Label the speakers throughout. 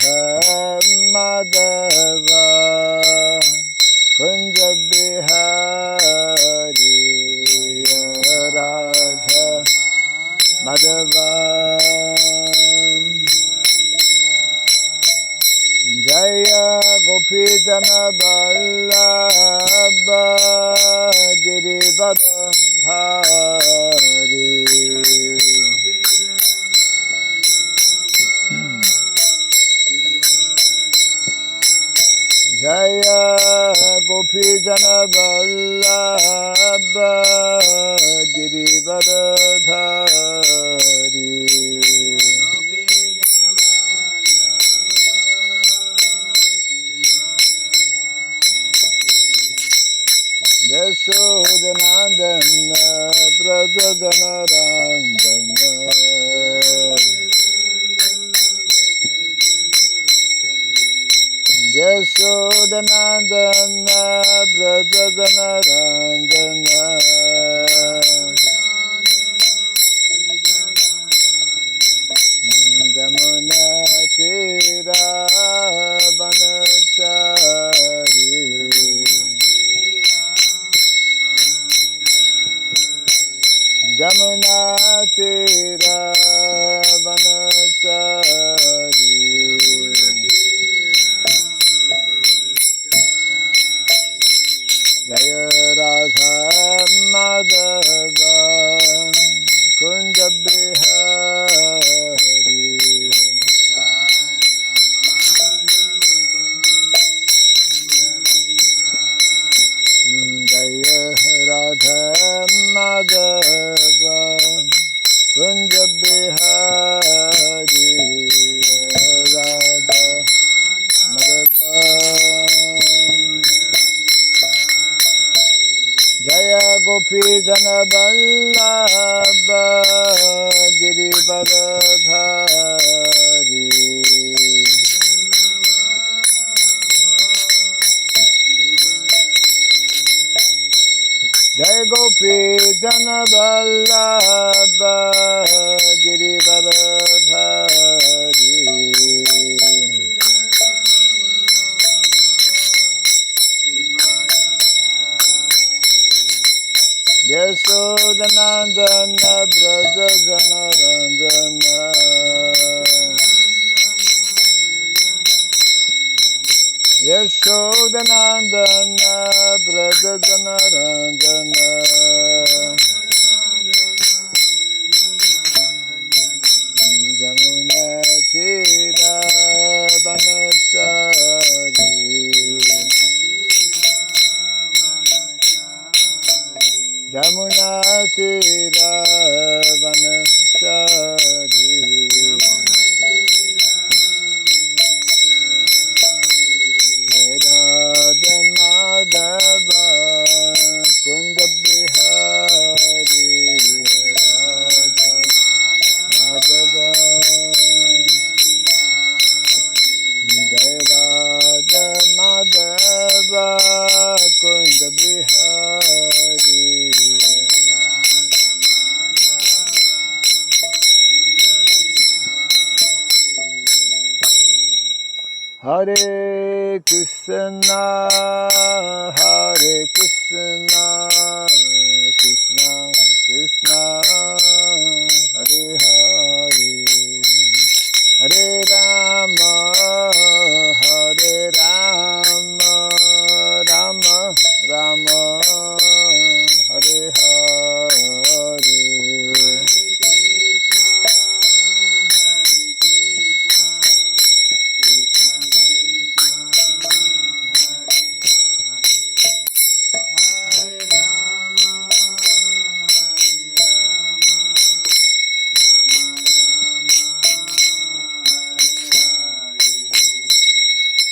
Speaker 1: Radha Madhava Kunja Bihari Radha Madhava Jaya Gopidana Vallabha Girivardhari Jaya Gopidana Vallabha Girivardhari Yashodanandana Brajadanarandana Yashodanandana Brajadanarandana Jamuna Tira Vanachari Jamuna Tira Vanachari Jaya Radha Madhava Kunja Bihari Jaya Radha Madhava Kunja Bihari Radha Madhava Jaya Gopidana Vallabha Girivardhari Jai Gopidana Vallabha Girivardhari Yashodanandana Brajadanarandana Yashodanandana Brajadanarandana Jamuna Tira Vanachari Jamuna Tira Vanachari Radha Madhava Kunja Bihari Radha Madhava Jai Radha Madhava Kunja Bihari Hare Krishna, Hare Krishna, Krishna Krishna, Hare Hare, Hare Rama, Hare Rama, Rama Rama, Hare Hare.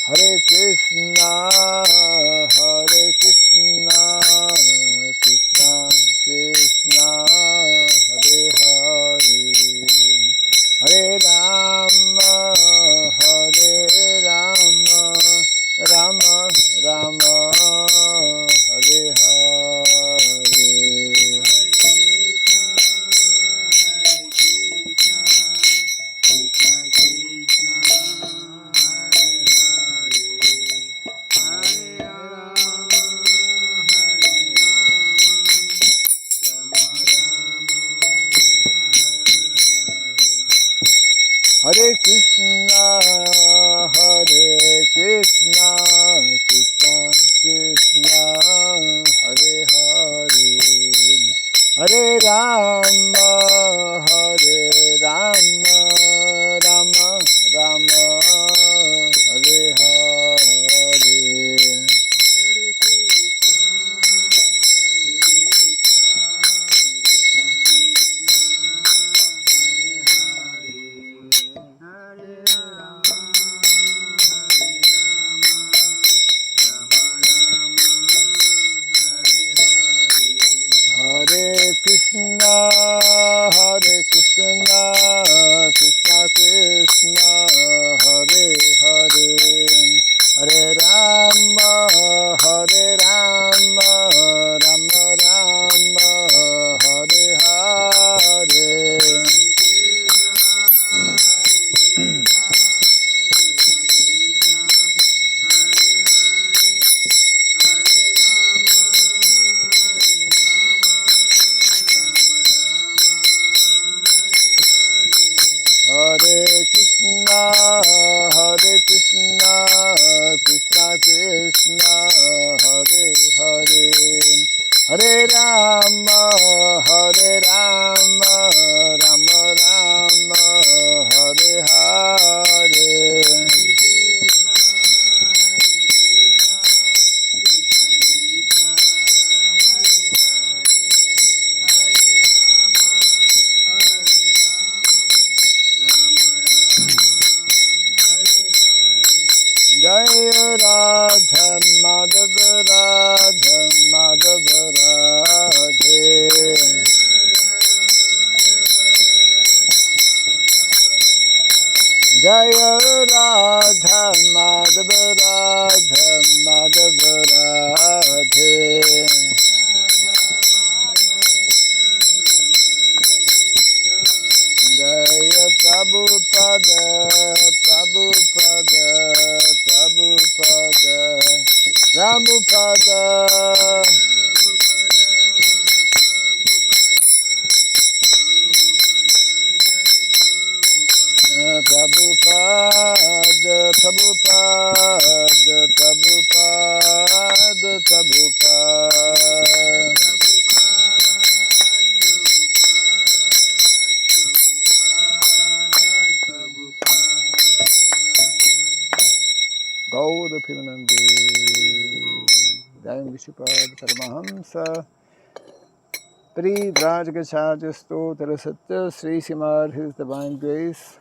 Speaker 1: Hare Krishna, Hare Krishna, Krishna Krishna, Hare Hare, Hare Rama, Hare Rama, Rama Rama, Hare Hare. Hare Krishna, Krishna Krishna, Hare Hare, Hare Rama, Hare Rama, Rama Rama, Hare Hare. Hare Krishna, Krishna Krishna, Hare Hare, Hare Rama, Rama Rama, Hare Hare. Hare Krishna, Krishna Krishna, Hare Hare, Hare Rama, Rama Rama, Hare Hare. Jai Radha Madhava, Radha Madhava, Radhe. Jai Radha Madhava, Radha Madhava, Radhe. Jaya Prabhupada, Prabhupada, Prabhupada, Prabhupada. Prabhupada, Prabhupada, Prabhupada, Prabhupada. Gaura Pimanande, Dayam Vishupad Paramahamsa, Pri Vrajagacharya Stotra Satya, Sri Simar, His Divine Grace,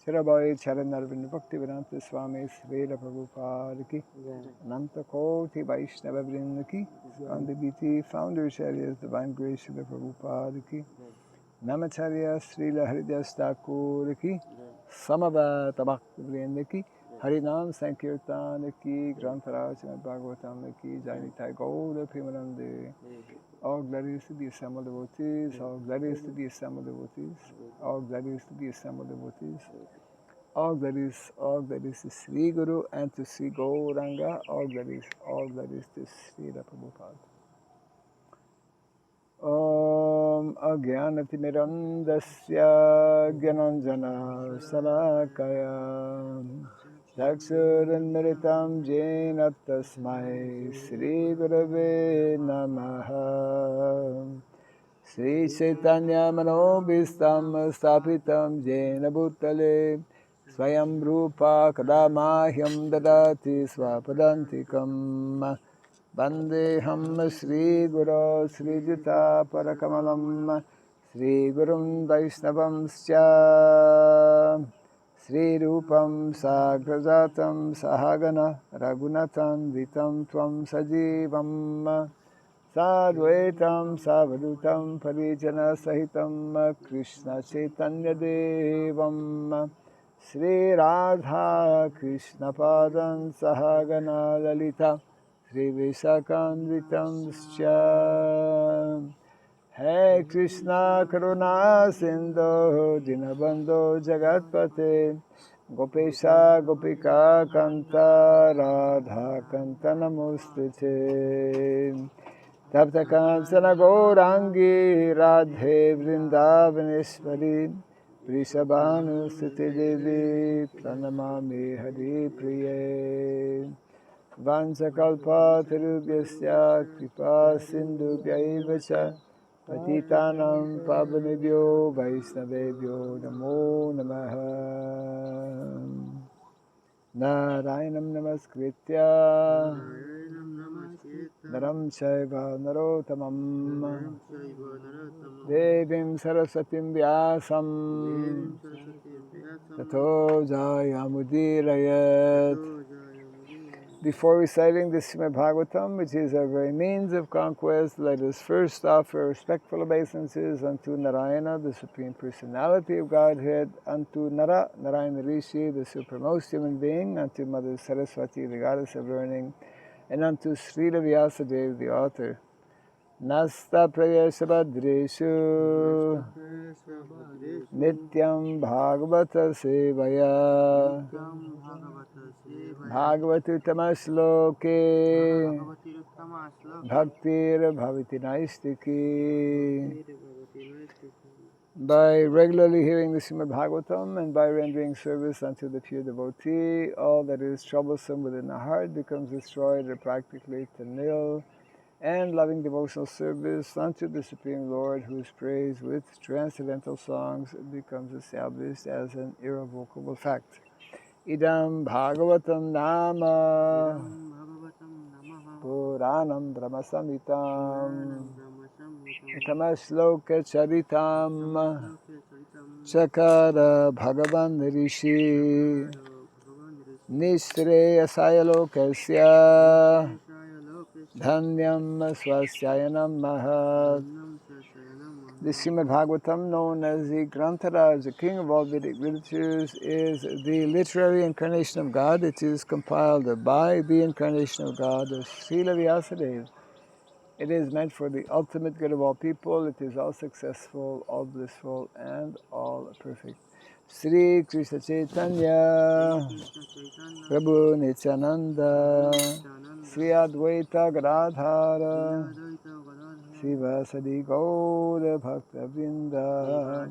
Speaker 1: Shirabai Charan Arvind Bhakti Vedanta Swami, Srila Prabhupada Ki, Ananta Koti Vaishnava Vrinda Ki, on the BT Founder His Divine Grace, Srila Prabhupada Ki, Namacharya Srila Haridas Thakur Ki, Samavata Bhakti Vrinda Ki, Harinam Sankirtan Ki, Grantaraj Srimad Bhagavatam Ki, Jainitai Gaura Primanande. All glories to the assembled devotees, all glories to the assembled devotees, all glories to the assembled devotees, all glories to Sri Guru and to Sri Gauranga, all glories to Sri Prabhupada. Om Agyanatimirandasya Gyananjana Salakaya Chaksuranmritam Jena Tasmai Sri Gurave Namaha Sri Chaitanya Manobhistam Stapitam Jena Bhutale Swayam Rupa Kadamahyam Dadati Swapadantikam Vandeham Sri Guru Sri Jita Parakamalam Sri Gurum Vaishnavam Sya Sri Rupam Sagrajatam Sahagana Ragunatam Vitam Tvam Sajivam Sadvaitam Savadutam Parijana Sahitam Krishna Chaitanya Devam Sri Radha Krishna Padam Sahagana Lalita Sri Visakanvitam Sya Hey Krishna Karuna Sindhu Dinabandhu Jagatpate Gopesha Gopika Kanta Radha Kanta Namostute Tapta Kansana Gaurangi Radhe Vrindavaneshwari Vrishabhanusati Devi Pranamami Hari Priye Vansakalpa Tirubhyasya Kripa Sindhu Vyaivacha Patitanam Pavanebhyo Vaisnavebhyo Namo Namaha Narayanam Namaskritya Naram Chaiva Narottamam Devim Saraswatim Vyasam Tato Jayamudirayat. Before reciting the Srimad Bhagavatam, which is our very means of conquest, let us first offer respectful obeisances unto Narayana, the Supreme Personality of Godhead, unto Narayana Rishi, the supremmost human being, unto Mother Saraswati, the Goddess of Learning, and unto Srila Vyasadeva, the author. Nasta Prayasabhadreshu Nityam Bhagavata Sevaya Bhagavati Tamasloke Bhaktir Bhaviti Naistiki. By regularly hearing the Srimad Bhagavatam and by rendering service unto the pure devotee, all that is troublesome within the heart becomes destroyed or practically to nil, and loving devotional service unto the Supreme Lord, whose praise with transcendental songs becomes established as an irrevocable fact. Idam Bhagavatam Nama Puranam Brahmasamitam Itamasloka Charitam Chakara Bhagavan Rishi Nistreya Sayalokasya Dhanyam Swasyayanam Mahat. The Srimad Bhagavatam, known as the Grantaraj, the king of all Vedic literatures, is the literary incarnation of God. It is compiled by the incarnation of God, of Srila Vyasadeva. It is meant for the ultimate good of all people. It is all successful, all blissful, and all perfect. Sri Krishna Chaitanya Prabhu Nityananda Sri Advaita Gadadhara Srivasadi Gaura Bhakta Vrinda.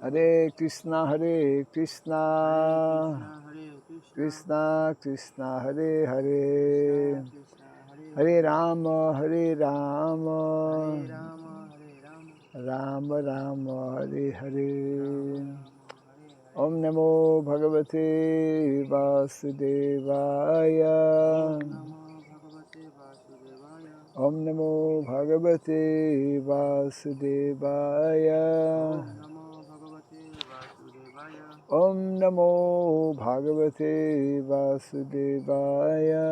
Speaker 1: Hare Krishna Krishna Krishna Hare Hare Hare Rama Rama Rama Hare Hare. Om Namo Bhagavate Vasudevaya. Om Namo Bhagavate Vasudevaya. Om Namo Bhagavate Vasudevaya.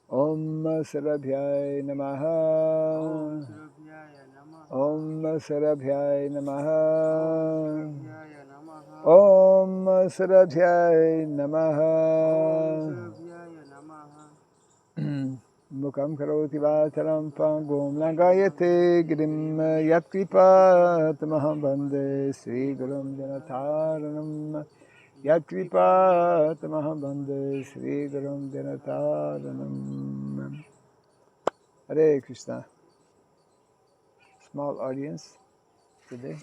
Speaker 1: Om Sarabhyai Namaha. Om Sarabhyai Namaha. Om Sarabhyai Namaha. Mukam karoti vataram pangom langayate girim yatkripa tamaham bande Sri Gurum Janataranam. Yatkripa tamaham bande Sri Gurum Janataranam. Hare Krishna. Small audience today.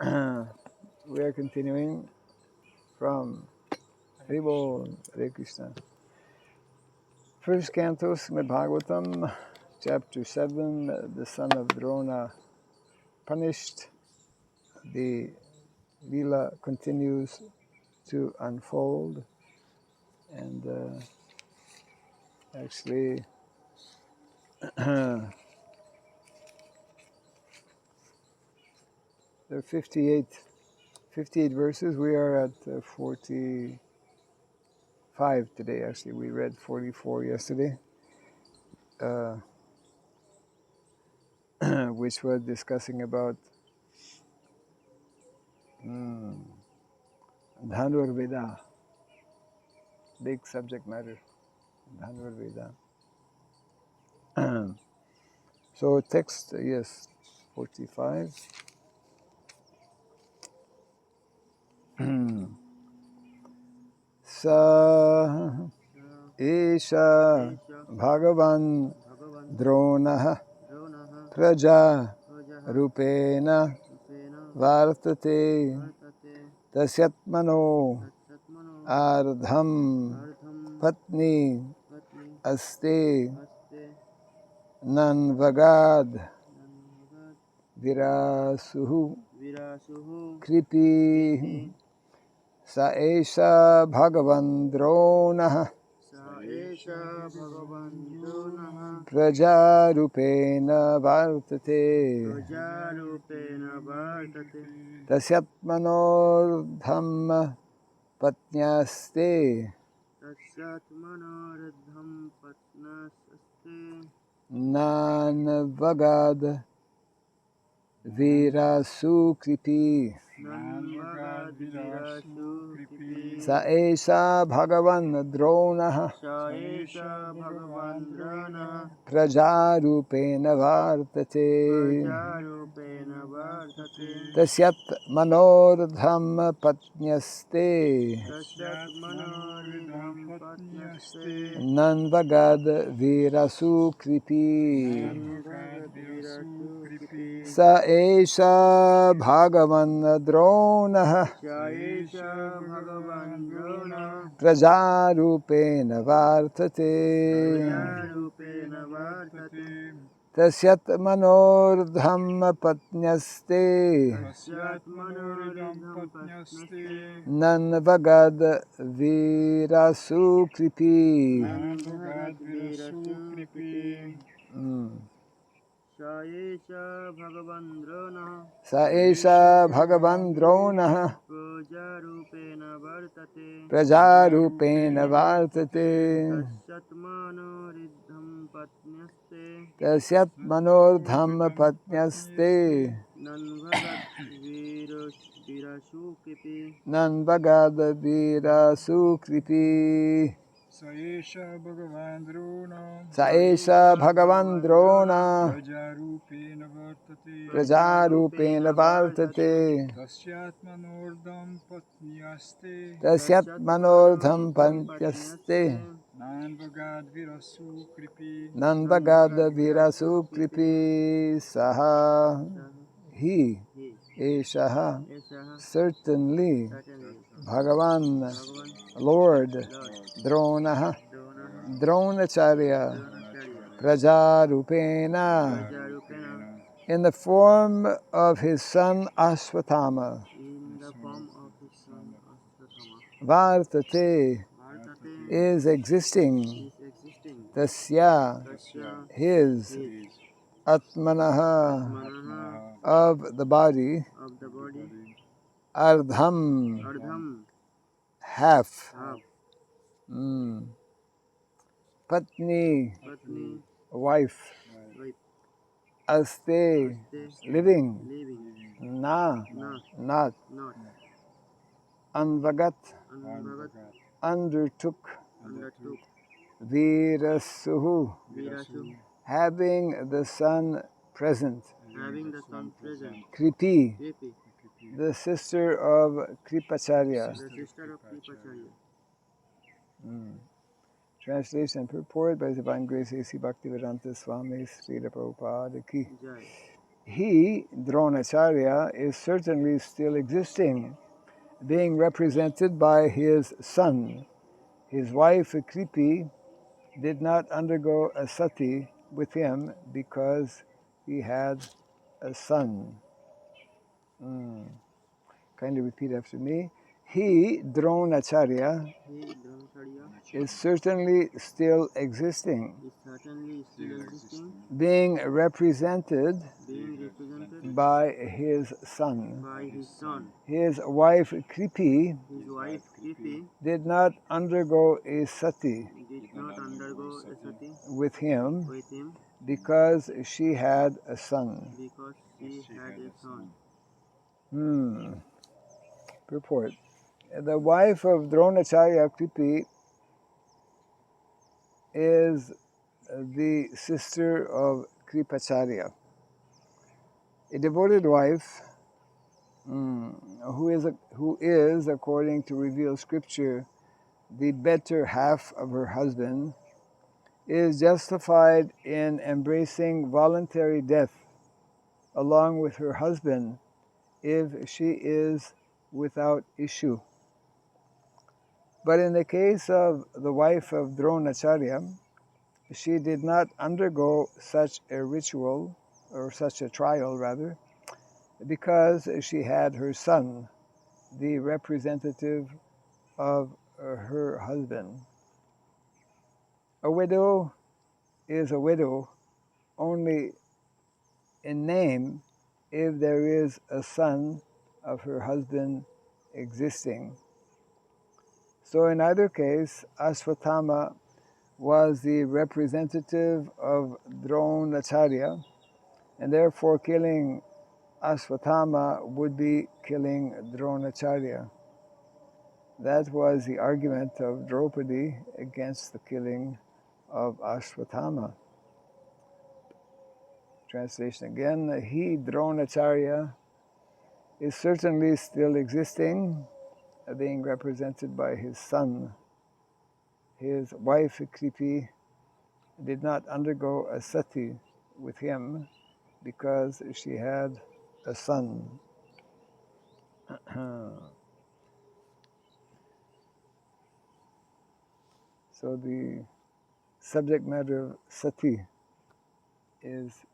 Speaker 1: We are continuing from Haribol, Hare Krishna. First canto, Srimad Bhagavatam, chapter 7, the son of Drona punished. The Leela continues to unfold, and actually there are 58 verses. We are at 45 today. Actually, we read 44 yesterday, which was discussing about Dhanur Veda, big subject matter, Dhanur Veda. So text, yes, 45. Sa Isha Bhagavan Dronah praja rupena vartate tasyatmano ardham patni aste nanvagad virasuhu kripi saesha bhagavan dronah prajarupena vartate tasyatmanordhamma patnyaste nanvagad virasukripi saesha bhagavan dronah prajarupena vartate tasyat manordhamma patnyaste nanvagad virasukripi saesha bhagavan dronah prajarupena vartate tasyat manordhamma patnyaste nanvagad virasukripi saesha bhagavan dronah prajarupena vartate tasyat manordhamma patnyaste nanvagad virasukripi saesha bhagavan drona prajarupena vartate tasyat manordham patnyaste nanvagad virasukripi saha he eshaha certainly bhagavan Lord Dronaha Dronacharya Prajarupena in the form of his son Ashwatthama Vartate is existing tasya his atmanaha of the body ardham half patni wife aste living na not anvagat undertook virasuhu having the sun present kripi the sister of Kripacharya. Translation and purport by His Divine Grace A.C. Bhaktivedanta Swami Srila Prabhupada Ki. He, Dronacharya, is certainly still existing, being represented by his son. His wife Kripi did not undergo a sati with him because he had a son. Kindly repeat after me. He, Dronacharya, is certainly still existing, being represented by his son. His wife Kripi did not undergo a sati with him because she had a son. Purport. The wife of Dronacharya Kripi is the sister of Kripacharya, a devoted wife who is, according to revealed scripture, the better half of her husband, is justified in embracing voluntary death along with her husband if she is without issue. But in the case of the wife of Dronacharya, she did not undergo such a ritual, or such a trial rather, because she had her son, the representative of her husband. A widow is a widow only in name if there is a son of her husband existing. So in either case, Ashwatthama was the representative of Dronacharya, and therefore killing Ashwatthama would be killing Dronacharya. That was the argument of Draupadi against the killing of Ashwatthama. Translation again, he, Dronacharya, is certainly still existing, being represented by his son. His wife, Kripi, did not undergo a sati with him because she had a son. So the subject matter of sati is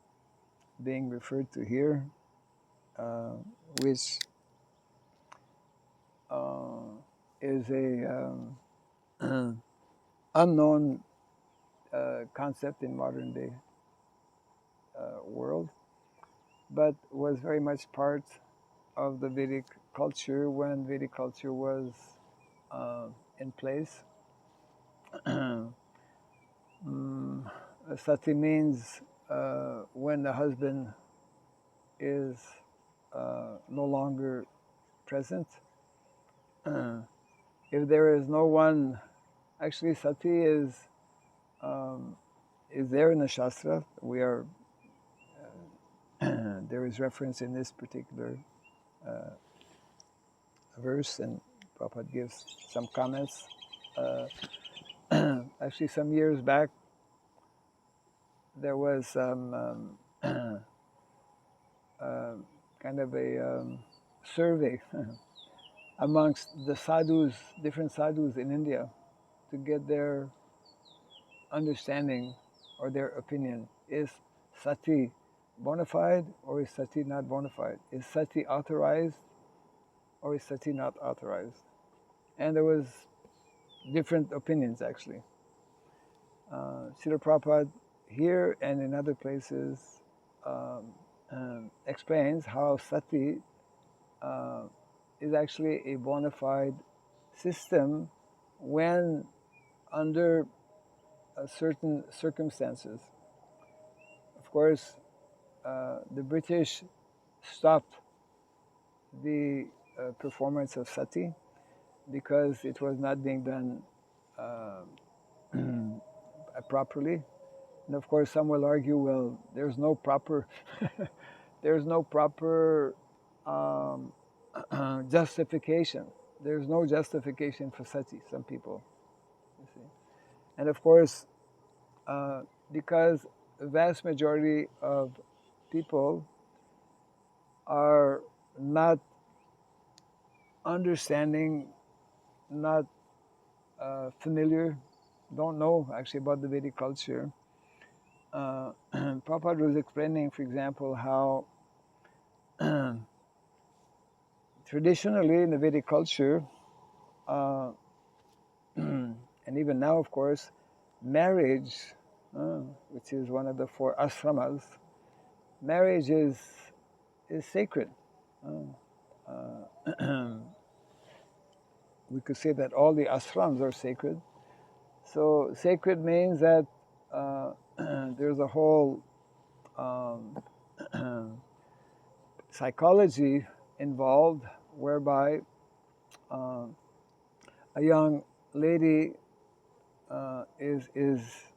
Speaker 1: being referred to here, which is a unknown concept in modern day world, but was very much part of the Vedic culture when Vedic culture was in place. Sati means when the husband is no longer present. If there is no one, actually sati is there in the Shastra. We are there is reference in this particular verse, and Prabhupada gives some comments. Actually, some years back, there was kind of a survey amongst the sadhus, different sadhus in India, to get their understanding or their opinion. Is sati bona fide or is sati not bona fide? Is sati authorized or is sati not authorized? And there was different opinions actually. Srila Prabhupada here and in other places explains how sati is actually a bona fide system when under certain circumstances. Of course, the British stopped the performance of sati because it was not being done properly. And of course, some will argue, well, there's no proper, there's no proper justification. There's no justification for sati, some people, you see. And of course, because the vast majority of people are not understanding, not familiar, don't know actually about the Vedic culture. Prabhupada was explaining, for example, how traditionally in the Vedic culture, and even now, of course, marriage, which is one of the 4 ashramas, marriage is sacred. We could say that all the ashrams are sacred. So sacred means that there's a whole psychology involved whereby a young lady is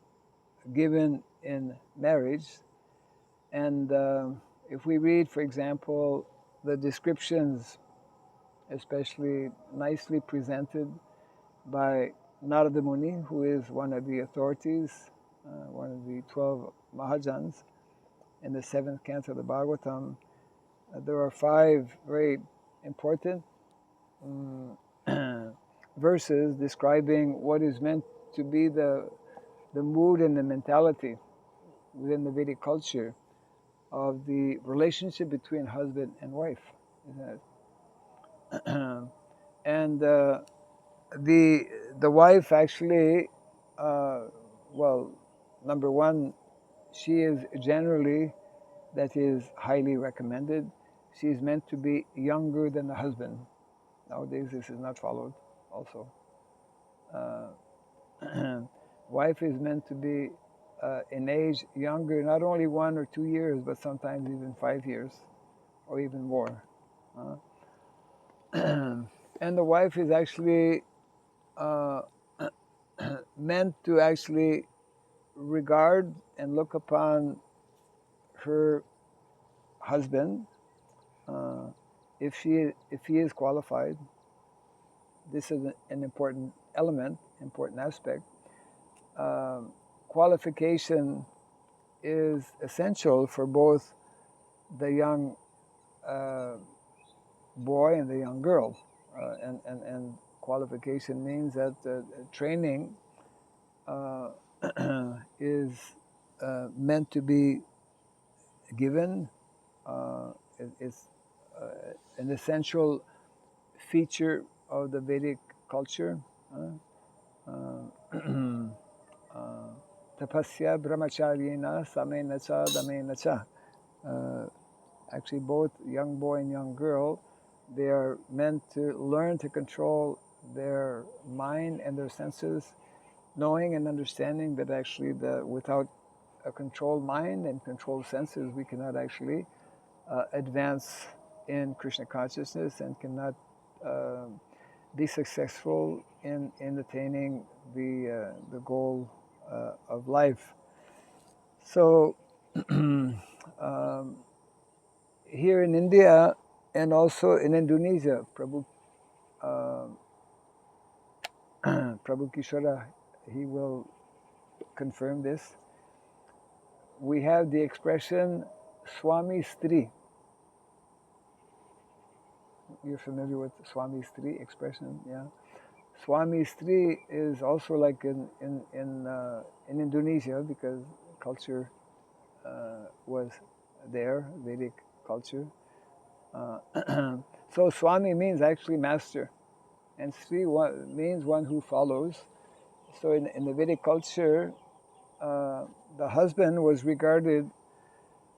Speaker 1: given in marriage. And if we read, for example, the descriptions, especially nicely presented by Narada Muni, who is one of the authorities, one of the 12 Mahajans, in the 7th canto of the Bhagavatam, there are 5 very important verses describing what is meant to be the mood and the mentality within the Vedic culture of the relationship between husband and wife. And the wife actually, well, number one, she is generally, that is highly recommended, she is meant to be younger than the husband. Nowadays this is not followed also. Wife is meant to be in age younger, not only 1 or 2 years, but sometimes even 5 years or even more. And the wife is actually meant to actually regard and look upon her husband, if he is qualified. This is an important element, important aspect. Qualification is essential for both the young boy and the young girl, and qualification means that training is meant to be given. It's an essential feature of the Vedic culture. Tapasya brahmacharyena samena cha damena cha. Actually, both young boy and young girl, they are meant to learn to control their mind and their senses, knowing and understanding that actually without a controlled mind and controlled senses, we cannot actually advance in Krishna consciousness and cannot be successful in attaining the goal of life. So here in India and also in Indonesia, Prabhu Kishora, he will confirm this. We have the expression Swami Stri. You're familiar with Swami Stri expression, yeah? Swami Stri is also like in Indonesia, because culture was there, Vedic culture. So Swami means actually master, and Sri means one who follows. So in the Vedic culture, the husband was regarded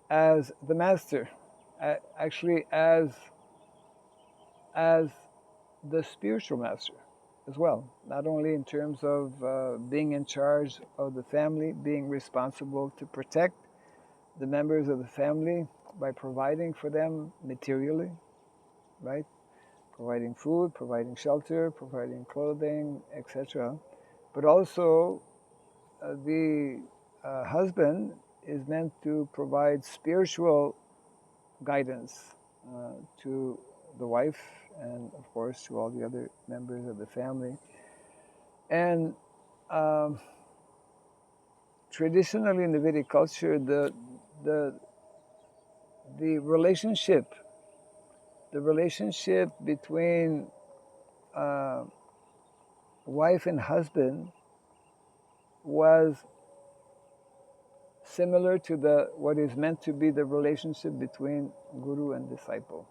Speaker 1: as the master, actually as the spiritual master as well, not only in terms of being in charge of the family, being responsible to protect the members of the family by providing for them materially, right? Providing food, providing shelter, providing clothing, etc. But also the husband is meant to provide spiritual guidance to the wife and, of course, to all the other members of the family. And traditionally in the Vedic culture, the relationship between wife and husband was similar to what is meant to be the relationship between guru and disciple.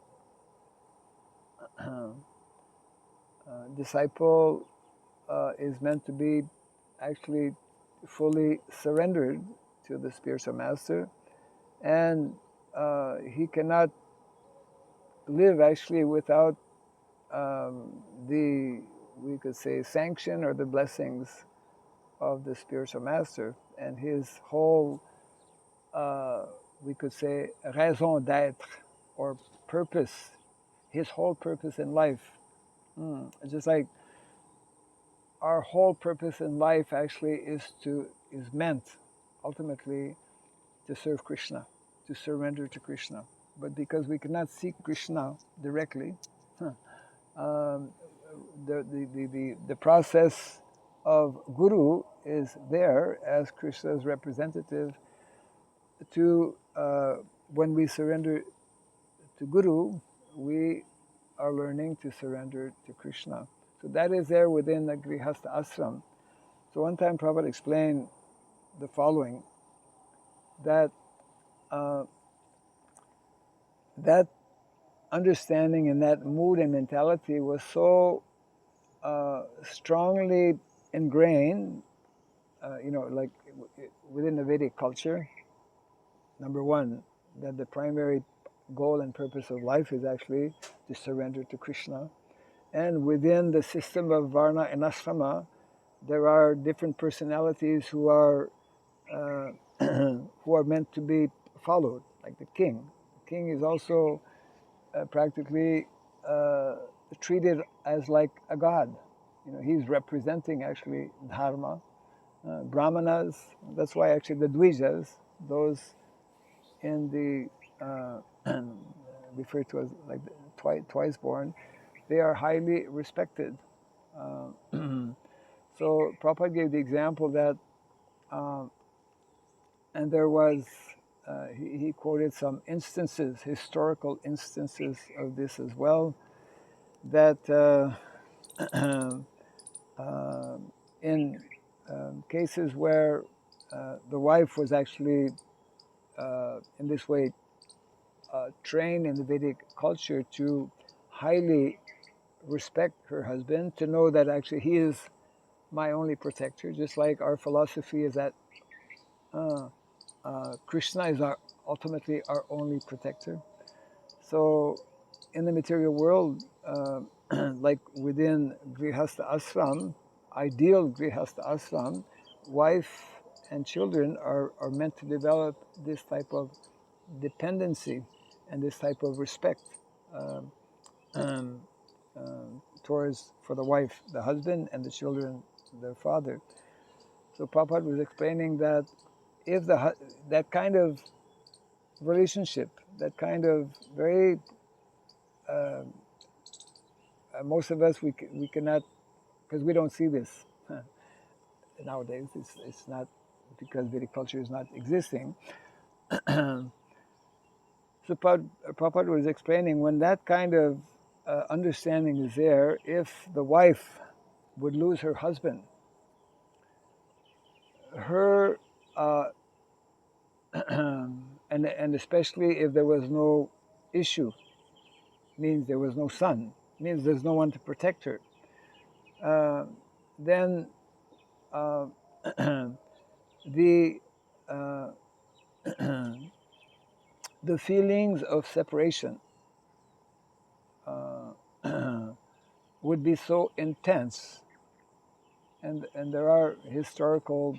Speaker 1: Disciple is meant to be actually fully surrendered to the spiritual master, and he cannot live actually without we could say, sanction or the blessings of the spiritual master, and his whole, we could say, raison d'être, or purpose, his whole purpose in life. Just like our whole purpose in life actually is meant ultimately to serve Krishna, to surrender to Krishna. But because we cannot seek Krishna directly, the process of guru is there as Krishna's representative to when we surrender to Guru, we are learning to surrender to Krishna. So that is there within the Grihastha ashram. So one time Prabhupada explained the following, that that understanding and that mood and mentality was so strongly ingrained, like within the Vedic culture. Number one, that the primary goal and purpose of life is actually to surrender to Krishna. And within the system of Varna and Ashrama, there are different personalities who are who are meant to be followed, like the king. The king is also practically treated as like a god. He's representing actually dharma. Brahmanas, that's why actually the Dvijas, those in the referred to as like twice born, they are highly respected. So Prabhupada gave the example that, and there was, he quoted some instances, historical instances of this as well, that in cases where the wife was actually in this way trained in the Vedic culture to highly respect her husband, to know that actually he is my only protector, just like our philosophy is that Krishna is ultimately our only protector. So in the material world, like within Grihastha ashram, ideal Grihastha ashram, wife and children are meant to develop this type of dependency and this type of respect um, um, towards, for the wife, the husband, and the children, their father. So Prabhupada was explaining that if that kind of relationship, that kind of very uh, most of us we cannot, because we don't see this nowadays. It's not because Vedic culture is not existing. So Prabhupada was explaining, when that kind of understanding is there, if the wife would lose her husband, her and especially if there was no issue, means there was no son, means there's no one to protect her, then the the feelings of separation would be so intense, and there are historical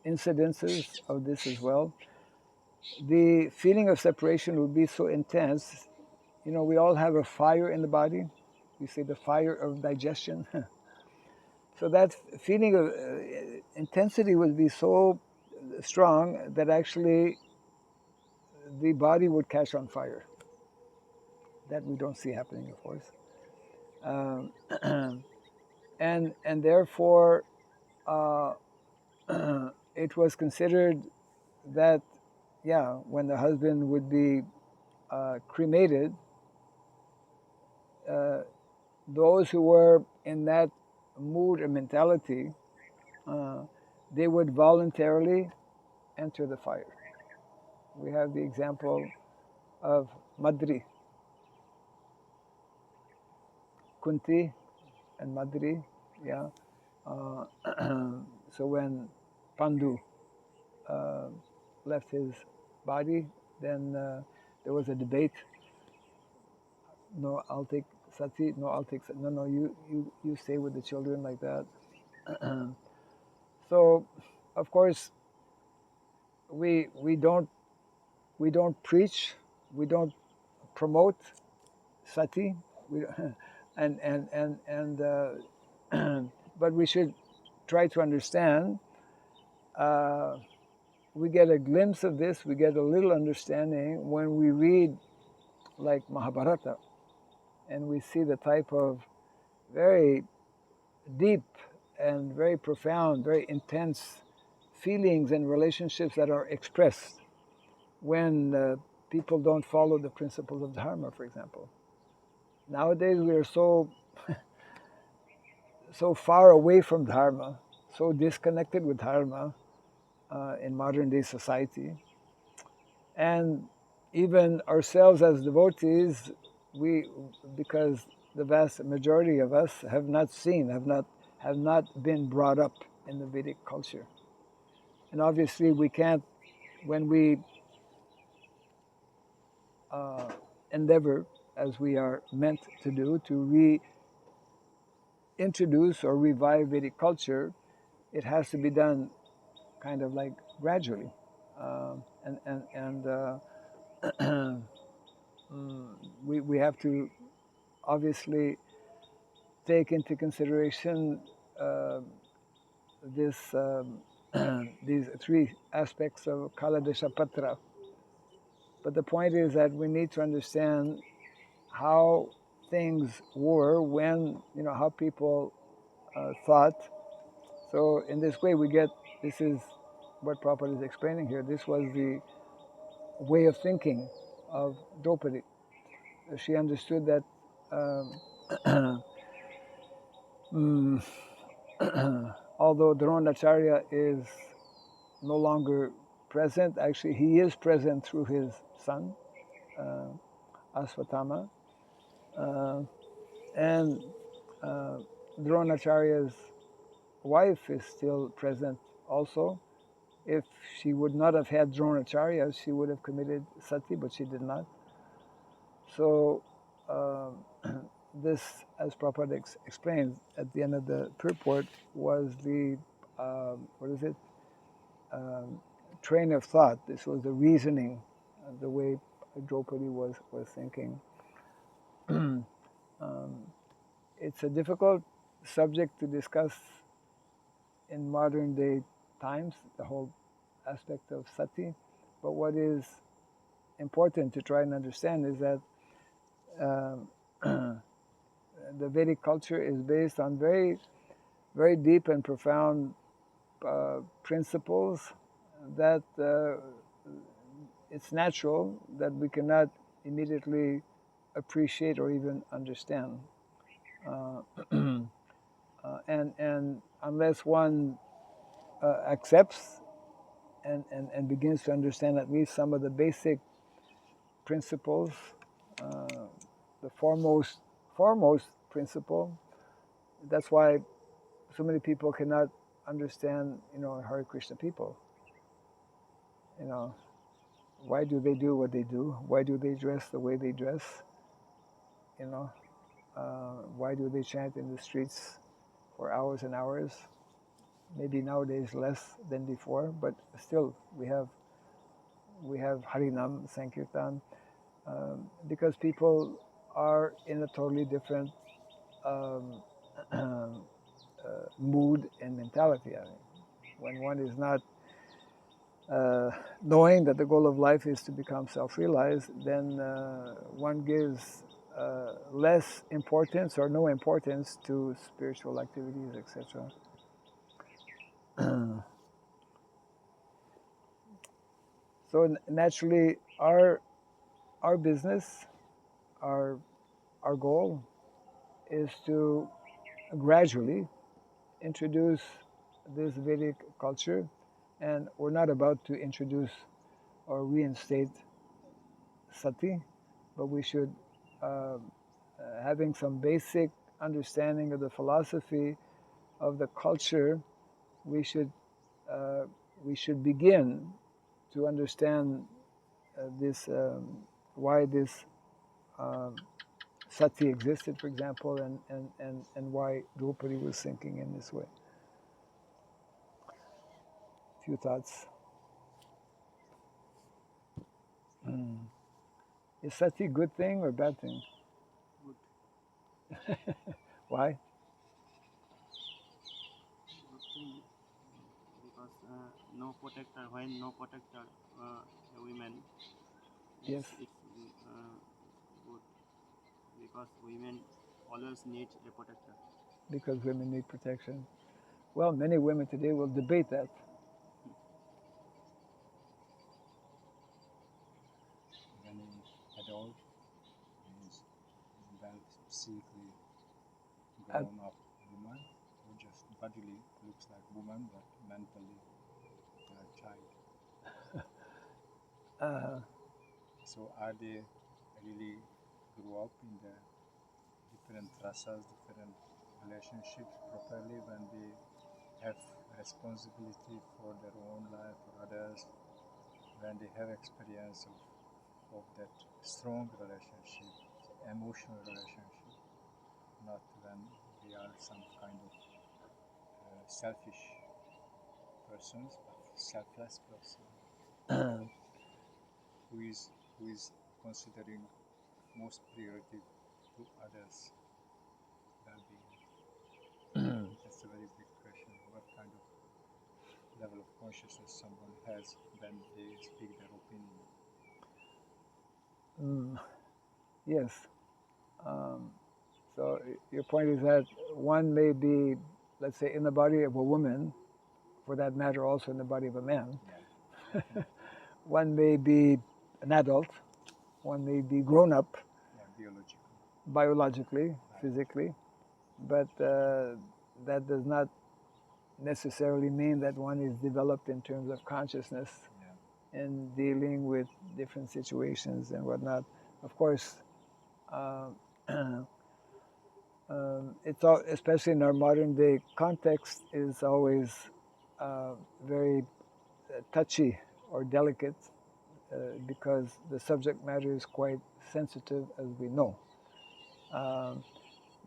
Speaker 1: incidences of this as well. The feeling of separation would be so intense. We all have a fire in the body. We say the fire of digestion. So that feeling of intensity would be so strong that actually the body would catch on fire. That we don't see happening, of course. And therefore, it was considered that, when the husband would be cremated, those who were in that mood or mentality, they would voluntarily enter the fire. We have the example of Madri, Kunti and Madri, yeah. So when Pandu left his body, then there was a debate. No, I'll take Sati. No, I'll take Sati. No, you stay with the children, like that. So, of course, we don't preach, we don't promote Sati, and but we should try to understand. We get a glimpse of this, we get a little understanding when we read like Mahabharata, and we see the type of very deep and very profound, very intense feelings and relationships that are expressed when people don't follow the principles of Dharma, for example. Nowadays we are so far away from Dharma, so disconnected with Dharma in modern day society, and even ourselves as devotees, because the vast majority of us have not seen, have not been brought up in the Vedic culture, and obviously we can't, when we endeavor, as we are meant to do, to reintroduce or revive Vedic culture, it has to be done kind of like gradually, and we have to obviously take into consideration uh, this these three aspects of Kala Desha Patra. But the point is that we need to understand how things were when, how people thought. So in this way we get, this is what Prabhupada is explaining here. This was the way of thinking of Draupadi. She understood that although Dronacharya is no longer present, actually he is present through his son, Aswatthama, and Dronacharya's wife is still present also. If she would not have had Dronacharya, she would have committed sati, but she did not. So this, as Prabhupada explains at the end of the purport, was the, train of thought. This was the reasoning, the way Draupadi was thinking. It's a difficult subject to discuss in modern day times, the whole aspect of sati. But what is important to try and understand is that the Vedic culture is based on very, very deep and profound principles that it's natural that we cannot immediately appreciate or even understand. And unless one accepts and begins to understand at least some of the basic principles, the foremost principle, that's why so many people cannot understand, Hare Krishna people. Why do they do what they do? Why do they dress the way they dress? Why do they chant in the streets for hours and hours? Maybe nowadays less than before, but still we have Harinam, Sankirtan, because people are in a totally different mood and mentality. I mean, when one is not knowing that the goal of life is to become self-realized, then one gives less importance or no importance to spiritual activities, etc. So naturally, our business, our goal is to gradually introduce this Vedic culture, and we're not about to introduce or reinstate sati, but we should, having some basic understanding of the philosophy of the culture, we should begin to understand this, why this sati existed, for example, and why Draupadi was thinking in this way. Few thoughts. Is sati a good thing or bad thing? Good. Why?
Speaker 2: Good thing, because no protector, when no protector, the women,
Speaker 1: Yes.
Speaker 2: It's good, because women always need a protector.
Speaker 1: Because women need protection. Well, many women today will debate that.
Speaker 3: well psychically grown up woman who just bodily looks like woman but mentally child. So are they really grew up in the different rasas, different relationships properly when they have responsibility for their own life or others, when they have experience of that strong relationship, emotional relationship, not when we are some kind of selfish persons, but selfless person who is considering most priority to others' well-being. That's a very big question. What kind of level of consciousness someone has when they speak their opinion?
Speaker 1: Yes. So your point is that one may be, let's say, in the body of a woman, for that matter also in the body of a man.
Speaker 3: Yeah.
Speaker 1: One may be an adult, one may be grown up, biologically, physically, but that does not necessarily mean that one is developed in terms of consciousness and dealing with different situations and whatnot. Of course, it's all, especially in our modern day context, is always very touchy or delicate because the subject matter is quite sensitive, as we know.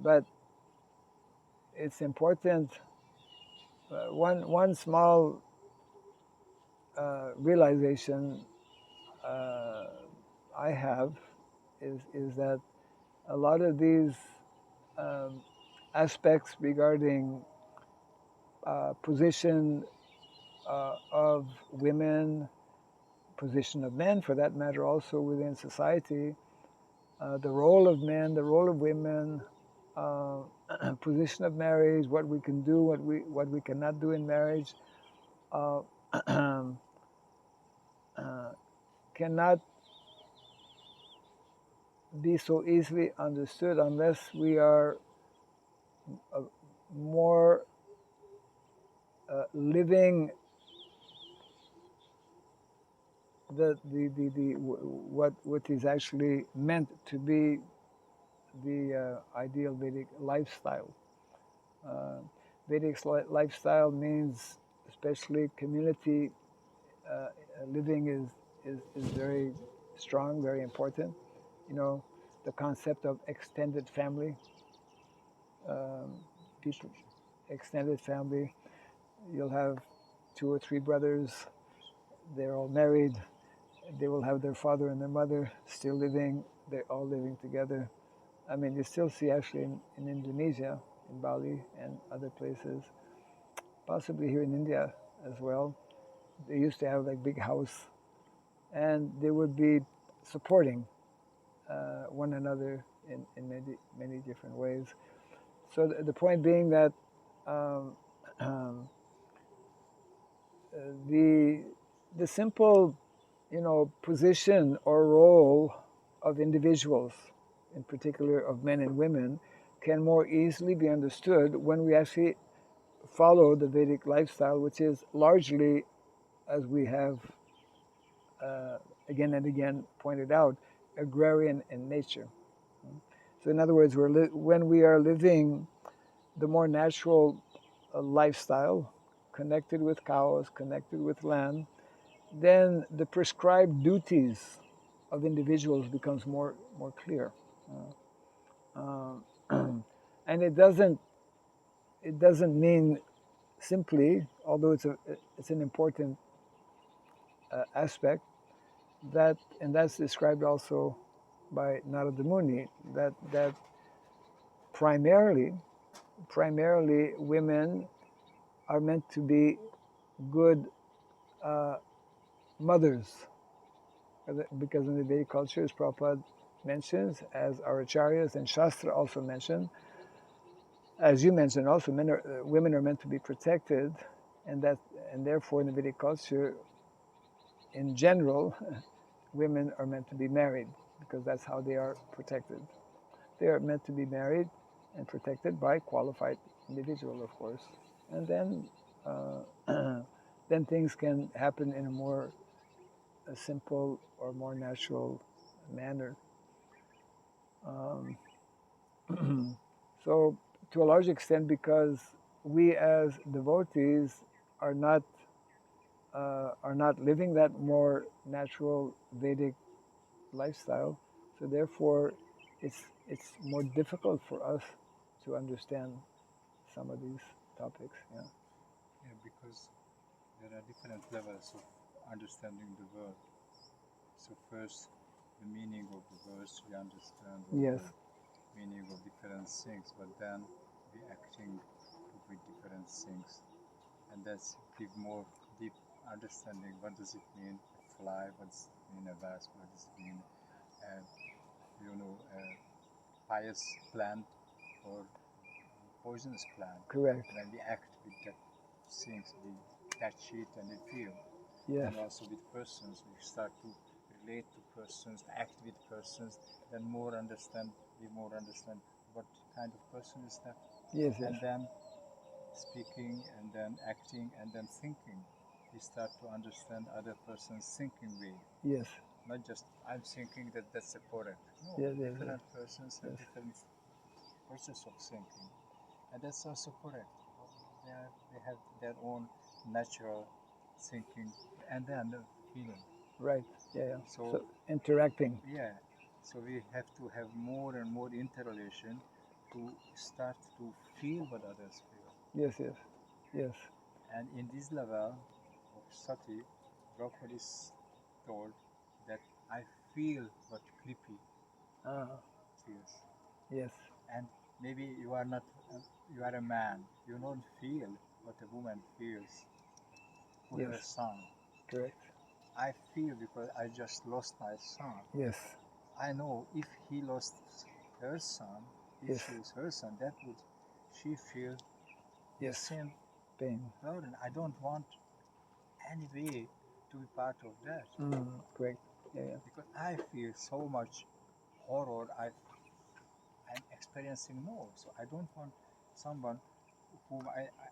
Speaker 1: But it's important. One small realization I have is that a lot of these aspects regarding position of women, position of men, for that matter, also within society, the role of men, the role of women, position of marriage, what we can do, what we cannot do in marriage, cannot be so easily understood unless we are more living what is actually meant to be the ideal Vedic lifestyle. Vedic lifestyle means, especially community living, is very strong, very important. You know, the concept of extended family, people, extended family. You'll have 2 or 3 brothers. They're all married. They will have their father and their mother still living. They're all living together. I mean, you still see actually in Indonesia, in Bali and other places, possibly here in India as well. They used to have like big house, and they would be supporting one another in many different ways. So the point being that the simple, position or role of individuals, in particular of men and women, can more easily be understood when we actually follow the Vedic lifestyle, which is largely, as we have again and again pointed out, agrarian in nature. So in other words, when we are living the more natural lifestyle, connected with cows, connected with land, then the prescribed duties of individuals becomes more clear. And it doesn't mean simply, although it's an important aspect, that, and that's described also by Narada Muni, that primarily women are meant to be good mothers, because in the Vedic culture, as Prabhupada mentions, as our acharyas and Shastra also mention, as you mentioned also, women are meant to be protected, and therefore in the Vedic culture, in general, women are meant to be married because that's how they are protected. they are meant to be married and protected by qualified individual, of course. And then then things can happen in a more simple or more natural manner. So, to a large extent, because we as devotees are not living that more natural Vedic lifestyle, so therefore, it's more difficult for us to understand some of these topics. Yeah.
Speaker 3: Yeah, because there are different levels of understanding the word. So first, the meaning of the verse we understand, or
Speaker 1: Yes.
Speaker 3: the meaning of different things, but then we acting with different things, and that's give more deep understanding. What does it mean a fly? What does it mean a wasp? What does it mean a pious plant or poisonous plant?
Speaker 1: Correct.
Speaker 3: When we act with that things, we touch it and we feel.
Speaker 1: Yes.
Speaker 3: And also with persons, we start to relate to persons, act with persons, then we more understand what kind of person is that.
Speaker 1: Yes. Yes.
Speaker 3: And then speaking, and then acting, and then thinking, we start to understand other person's thinking way.
Speaker 1: Yes.
Speaker 3: Not just I'm thinking that that's the correct. No,
Speaker 1: Yes, yes,
Speaker 3: different persons have
Speaker 1: Yes.
Speaker 3: different process of thinking, and that's also correct. They have their own natural thinking, and then the feeling.
Speaker 1: Right. Yeah. Yeah.
Speaker 3: So
Speaker 1: interacting.
Speaker 3: yeah, so we have to have more and more interrelation to start to feel what others feel.
Speaker 1: Yes. Yes. Yes.
Speaker 3: And in this level of sati, Prabhupada is told that I feel what Kripi feels.
Speaker 1: Yes.
Speaker 3: And maybe you are not, you are a man, you don't feel what a woman feels who have a
Speaker 1: Yes.
Speaker 3: son.
Speaker 1: Correct.
Speaker 3: I feel because I just lost my son.
Speaker 1: Yes.
Speaker 3: I know if he lost her son, if
Speaker 1: Yes.
Speaker 3: she was her son, that would she feel the
Speaker 1: Yes.
Speaker 3: same
Speaker 1: Pain.
Speaker 3: burden. I don't want any way to be part of that.
Speaker 1: Correct. Yeah. Yeah.
Speaker 3: Because I feel so much horror I'm experiencing more. So I don't want someone whom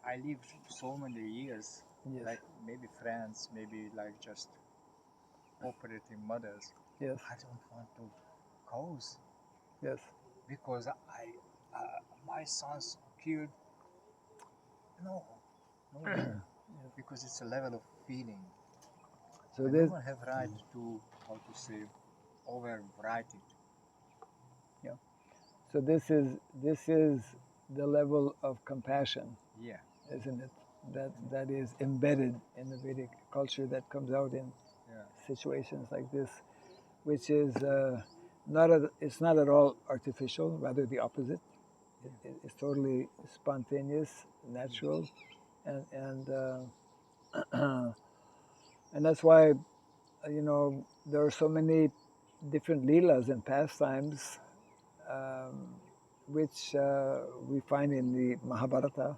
Speaker 3: I lived so many years,
Speaker 1: Yes.
Speaker 3: like maybe friends, maybe like just operating mothers.
Speaker 1: Yes.
Speaker 3: I don't want to cause
Speaker 1: Yes.
Speaker 3: because my sons killed. No, because it's a level of feeling.
Speaker 1: So
Speaker 3: And
Speaker 1: this.
Speaker 3: no one have right to how to say overwrite it.
Speaker 1: Yeah. So this is the level of compassion,
Speaker 3: Yeah.
Speaker 1: isn't it? That is embedded in the Vedic culture that comes out in
Speaker 3: Yeah.
Speaker 1: situations like this, which is it's not at all artificial, rather the opposite. It's totally spontaneous, natural, and and that's why there are so many different leelas and pastimes, which we find in the Mahabharata.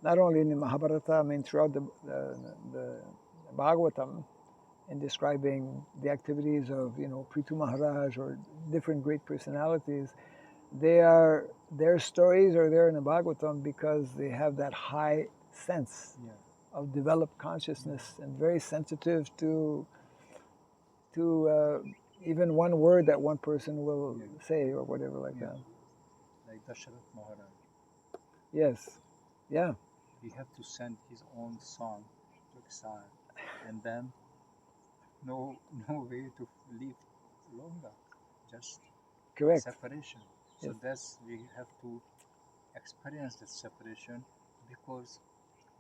Speaker 1: Not only in the Mahabharata, I mean throughout the Bhagavatam, in describing the activities of Prithu Maharaj or different great personalities, their stories are there in the Bhagavatam because they have that high sense of developed consciousness and very sensitive to even one word that one person will say or whatever like that.
Speaker 3: Like Dasharath Maharaj.
Speaker 1: Yes. Yeah.
Speaker 3: He had to send his own son to exile, and then no way to live longer, just
Speaker 1: Correct.
Speaker 3: separation. So that's we have to experience that separation, because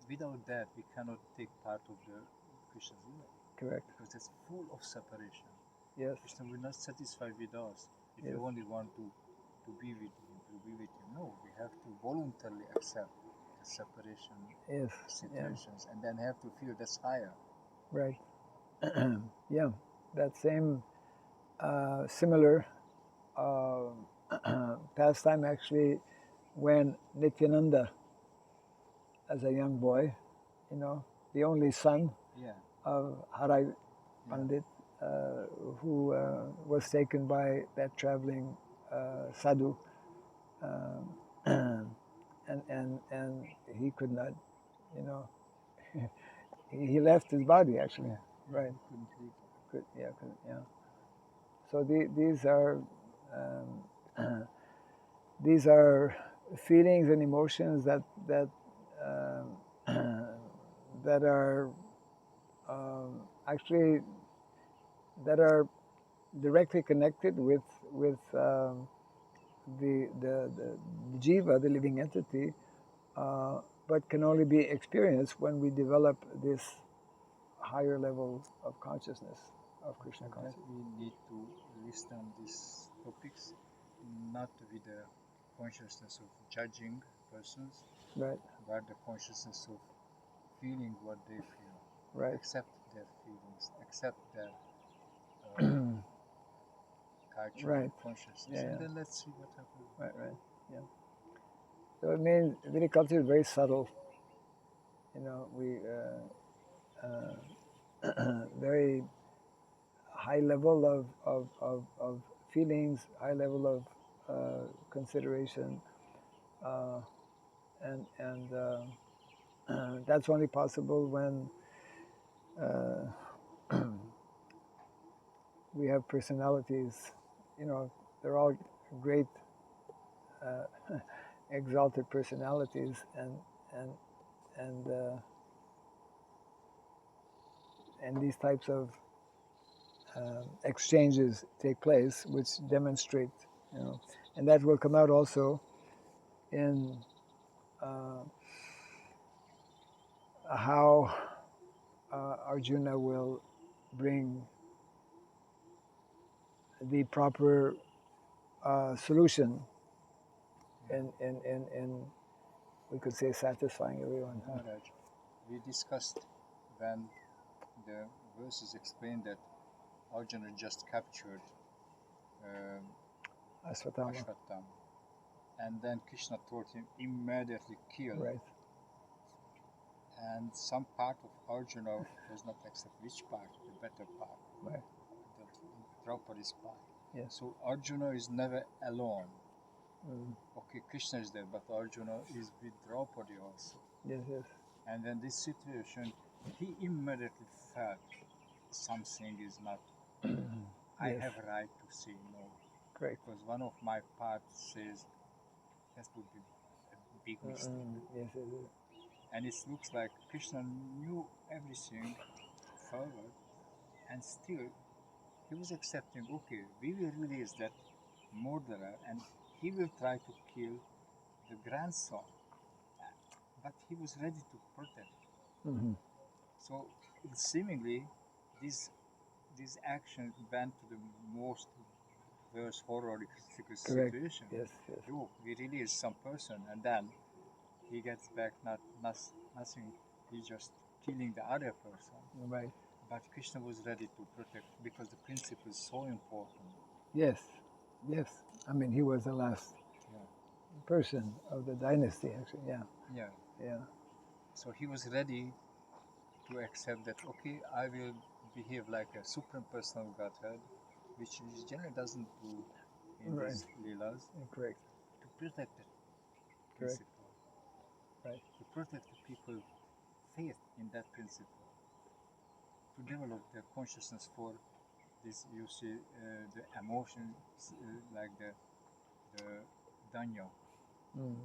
Speaker 3: without that we cannot take part of the Krishna's will.
Speaker 1: Correct.
Speaker 3: Because it's full of separation.
Speaker 1: Yes.
Speaker 3: Krishna will not satisfy with us if we only want to be with him, No, we have to voluntarily accept the separation situations, and then have to feel that's higher.
Speaker 1: Right. Yeah. That same similar pastime actually when Nityananda, as a young boy, the only son of Harai Pandit, who was taken by that traveling sadhu, and he could not, you know, he left his body actually, right? Yeah. So these are feelings and emotions that that are actually that are directly connected with the jiva, the living entity, but can only be experienced when we develop this higher level of consciousness, of Krishna
Speaker 3: That
Speaker 1: consciousness.
Speaker 3: we need to listen these topics not with the consciousness of judging persons,
Speaker 1: Right,
Speaker 3: but the consciousness of feeling what they feel.
Speaker 1: right.
Speaker 3: Accept their feelings, accept their culture
Speaker 1: Right.
Speaker 3: and consciousness,
Speaker 1: Yeah,
Speaker 3: and
Speaker 1: yeah.
Speaker 3: then let's see what happens.
Speaker 1: Right, yeah. So it means viticulture is very subtle. You know, we very high level of feelings, high level of consideration, and that's only possible when we have personalities. You know, they're all great, exalted personalities, and and uh, and these types of exchanges take place, which demonstrate, you know, and that will come out also in how Arjuna will bring the proper solution in we could say satisfying everyone. Huh?
Speaker 3: Maharaj, we discussed when the verses explain that Arjuna just captured
Speaker 1: Asvatthama.
Speaker 3: Ashwatthama, and then Krishna told him immediately kill.
Speaker 1: Right.
Speaker 3: And some part of Arjuna does not accept which part, the better part,
Speaker 1: Right.
Speaker 3: the Draupadi's part.
Speaker 1: Yes.
Speaker 3: So Arjuna is never alone.
Speaker 1: Mm.
Speaker 3: Okay, Krishna is there, but Arjuna is with Draupadi also.
Speaker 1: Yes. Yes.
Speaker 3: And in this situation, he immediately felt something is not. I
Speaker 1: Yes.
Speaker 3: have a right to say no.
Speaker 1: Correct.
Speaker 3: Because one of my parts says that would be a big mistake.
Speaker 1: Yes. Yes. Yes.
Speaker 3: And it looks like Krishna knew everything forward, and still he was accepting, okay, we will release that murderer and he will try to kill the grandson. But he was ready to protect.
Speaker 1: Mm-hmm.
Speaker 3: So seemingly this action went to the most worst horrific
Speaker 1: Correct.
Speaker 3: situation.
Speaker 1: Yes. Yes.
Speaker 3: You, we release some person and then he gets back nothing. He's just killing the other person.
Speaker 1: Right.
Speaker 3: But Krishna was ready to protect because the principle is so important.
Speaker 1: Yes. Yes. I mean, he was the last person of the dynasty, actually. Yeah.
Speaker 3: Yeah.
Speaker 1: Yeah.
Speaker 3: So he was ready to accept that, okay, I will behave like a supreme person of Godhead, which he generally doesn't do in
Speaker 1: Right.
Speaker 3: these leelas,
Speaker 1: Correct.
Speaker 3: to protect the
Speaker 1: Correct.
Speaker 3: principle,
Speaker 1: Right.
Speaker 3: to protect the people's faith in that principle, to develop their consciousness for this, you see, the emotions like the danya,
Speaker 1: Mm.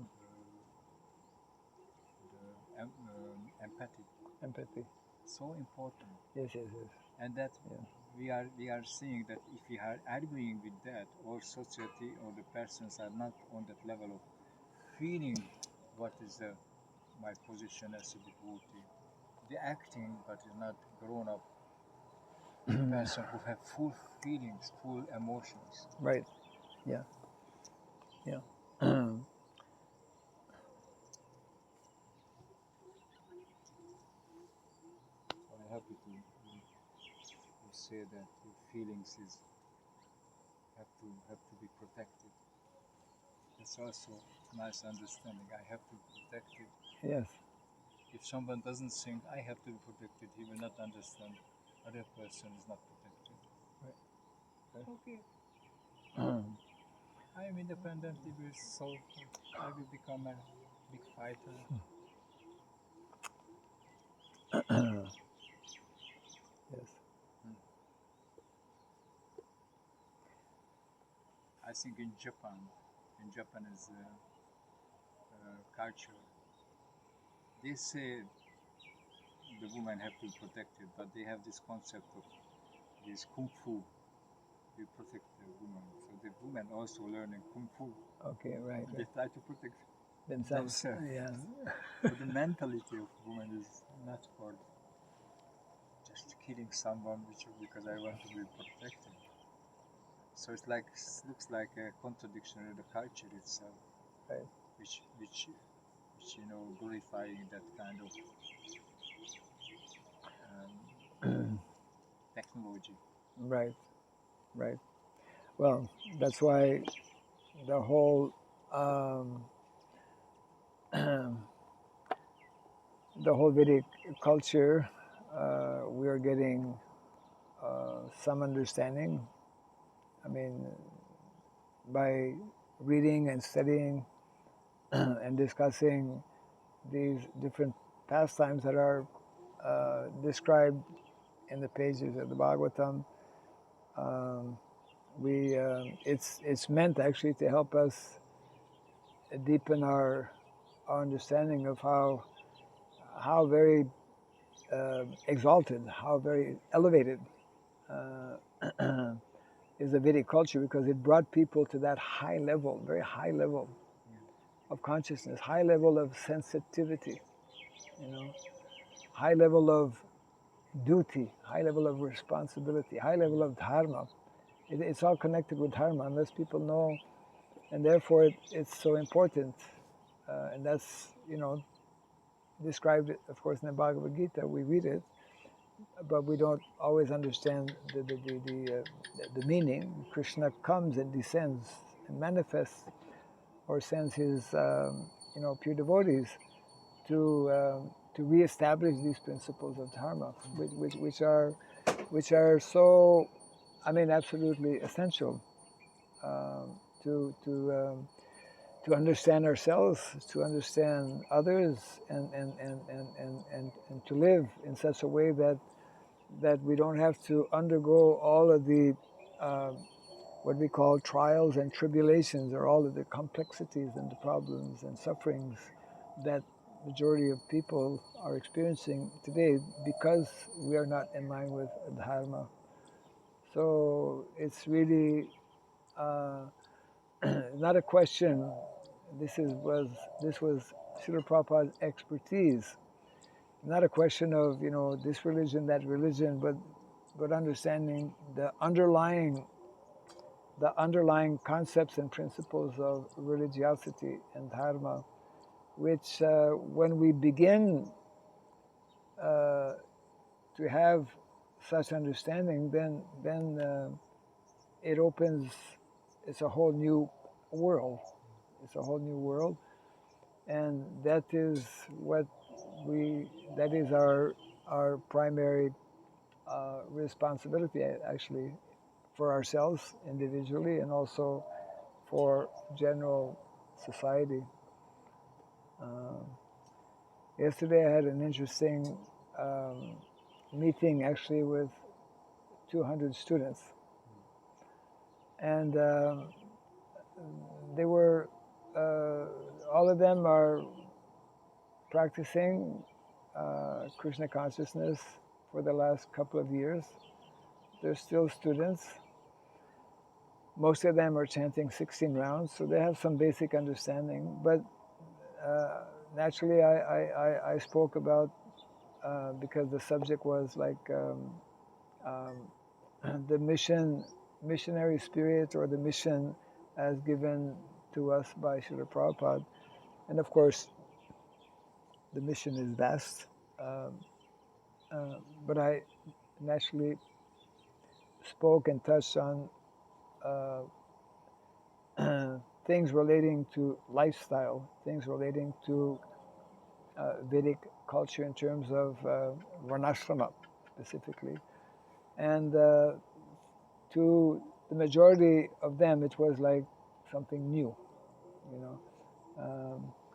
Speaker 3: the empathy,
Speaker 1: Empathy.
Speaker 3: so important.
Speaker 1: Yes. Yes. Yes.
Speaker 3: And that
Speaker 1: Yeah.
Speaker 3: we are seeing that if we are arguing with that, or society or the persons are not on that level of feeling what is my position as a devotee, the acting but is not grown up person who have full feelings, full emotions.
Speaker 1: Right. Yeah. Yeah.
Speaker 3: So I'm happy to say that your feelings is have to be protected. That's also nice understanding. I have to be protected.
Speaker 1: Yes.
Speaker 3: If someone doesn't think I have to be protected, he will not understand other person is not protected. Okay. I am independent. It will solve. I will become a big fighter.
Speaker 1: Yes.
Speaker 3: I think in Japan is culture. They say the women have to be protected, but they have this concept of this kung fu. You protect the woman, so the women also learning kung fu.
Speaker 1: Okay, right.
Speaker 3: They try to protect
Speaker 1: Themselves. Yeah.
Speaker 3: But the mentality of women is not for just killing someone because I want to be protected. So it's like looks like a contradiction in the culture itself,
Speaker 1: Right.
Speaker 3: which glorifying that kind of technology.
Speaker 1: Right. Right. Well, that's why the whole the whole Vedic culture, we are getting some understanding. I mean, by reading and studying and discussing these different pastimes that are described in the pages of the Bhagavatam, it's meant actually to help us deepen our understanding of how very exalted, how very elevated is the Vedic culture, because it brought people to that high level, very high level of consciousness, high level of sensitivity, high level of duty, high level of responsibility, high level of dharma. It's all connected with dharma, unless people know, and therefore it's so important. And that's, described, of course, in the Bhagavad Gita. We read it, but we don't always understand the meaning. Krishna comes and descends and manifests, or sends his pure devotees to reestablish these principles of dharma, which are so, absolutely essential to understand ourselves, to understand others, and to live in such a way that we don't have to undergo all of the what we call trials and tribulations, or all of the complexities and the problems and sufferings that majority of people are experiencing today, because we are not in line with dharma. So it's really not a question. This was Srila Prabhupada's expertise. Not a question of this religion, that religion, but understanding the underlying concepts and principles of religiosity and dharma, which when we begin to have such understanding, then it opens. It's a whole new world. It's a whole new world, and that is what that is our primary responsibility, actually, for ourselves individually, and also for general society. Yesterday I had an interesting meeting, actually, with 200 students, and they were all of them are practicing Krishna consciousness for the last couple of years. They're still students. Most of them are chanting 16 rounds, so they have some basic understanding. But naturally, I spoke about, because the subject was like the missionary spirit, or the mission as given to us by Srila Prabhupada. And of course, the mission is vast. But I naturally spoke and touched on things relating to lifestyle, things relating to Vedic culture in terms of varnashrama specifically, and to the majority of them, it was like something new, you know,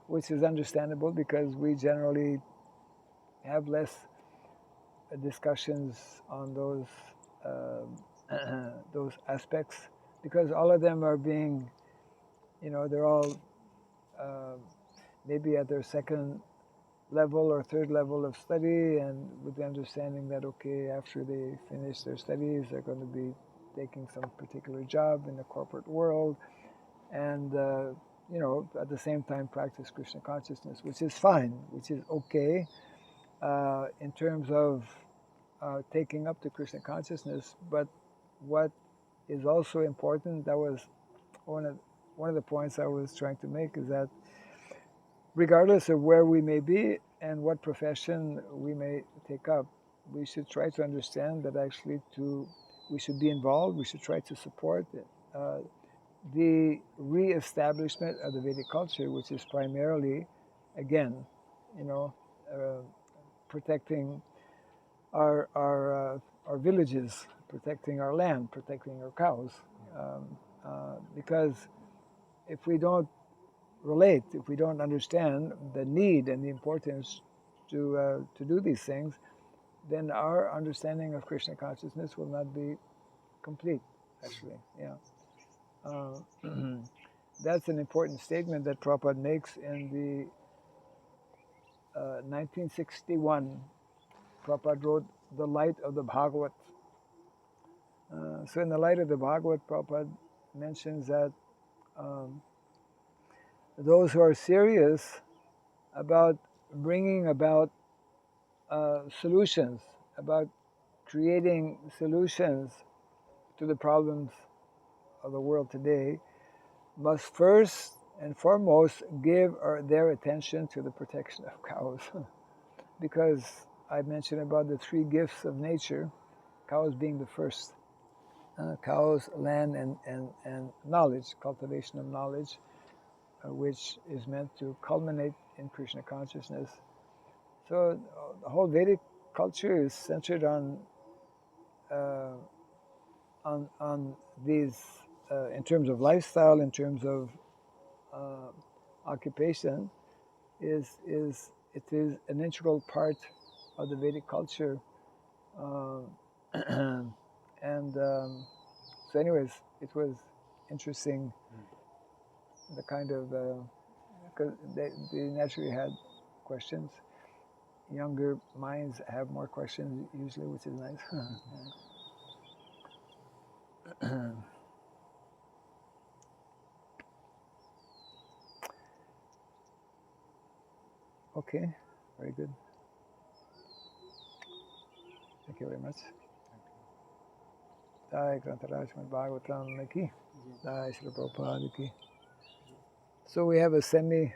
Speaker 1: which is understandable because we generally have less discussions on those aspects, because all of them are being, you know, they're all maybe at their second level or third level of study, and with the understanding that, okay, after they finish their studies, they're going to be taking some particular job in the corporate world, and you know, at the same time practice Krishna consciousness, which is fine, which is okay in terms of taking up the Krishna consciousness. But what is also important, that was one of the points I was trying to make, is that regardless of where we may be and what profession we may take up, we should try to understand that actually we should be involved, we should try to support the re-establishment of the Vedic culture, which is primarily, again, you know, protecting our villages, protecting our land, protecting our cows, because if we don't relate, if we don't understand the need and the importance to do these things, then our understanding of Krishna consciousness will not be complete. Actually, yeah. That's an important statement that Prabhupada makes in the 1961. Prabhupada wrote The Light of the Bhagavat. So in The Light of the Bhagavat, Prabhupada mentions that those who are serious about bringing about solutions, about creating solutions to the problems of the world today, must first and foremost give their attention to the protection of cows. Because I mentioned about the three gifts of nature, cows being the first. Cows, land, and knowledge, cultivation of knowledge, which is meant to culminate in Krishna consciousness. So the whole Vedic culture is centered on these, in terms of lifestyle, in terms of occupation, it is an integral part of the Vedic culture, and so, anyways, it was interesting, the kind of because they naturally had questions. Younger minds have more questions usually, which is nice. Okay, very good. Thank you very much. Jai Grantaraj Srimad Bhagavatam ki. Jai Srila Prabhupada ki. So we have a semi